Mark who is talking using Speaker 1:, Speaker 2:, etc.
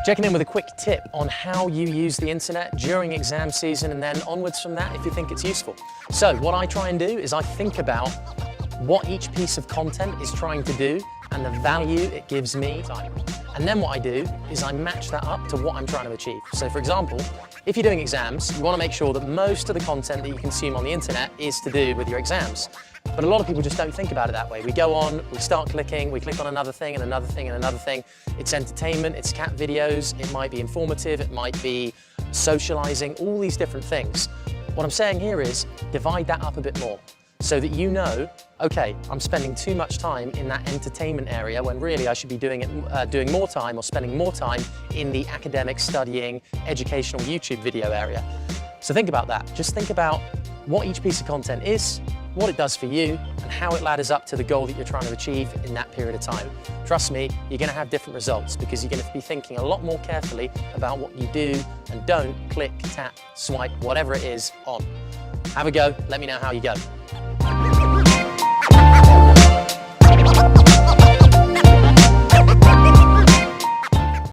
Speaker 1: Checking in with a quick tip on how you use the internet during exam season and then onwards from that if you think it's useful. So what I try and do is I think about what each piece of content is trying to do and the value it gives me. And then what I do is I match that up to what I'm trying to achieve. So for example, if you're doing exams, you want to make sure that most of the content that you consume on the internet is to do with your exams. But a lot of people just don't think about it that way. We go on, we start clicking, we click on another thing and another thing and another thing. It's entertainment, it's cat videos, it might be informative, it might be socializing, all these different things. What I'm saying here is divide that up a bit more so that you know, okay, I'm spending too much time in that entertainment area when really I should be doing more time or spending more time in the academic, studying, educational YouTube video area. So think about that. Just think about what each piece of content is, what it does for you, and how it ladders up to the goal that you're trying to achieve in that period of time. Trust me, you're going to have different results because you're going to be thinking a lot more carefully about what you do and don't click, tap, swipe, whatever it is on. Have a go, let me know how you go.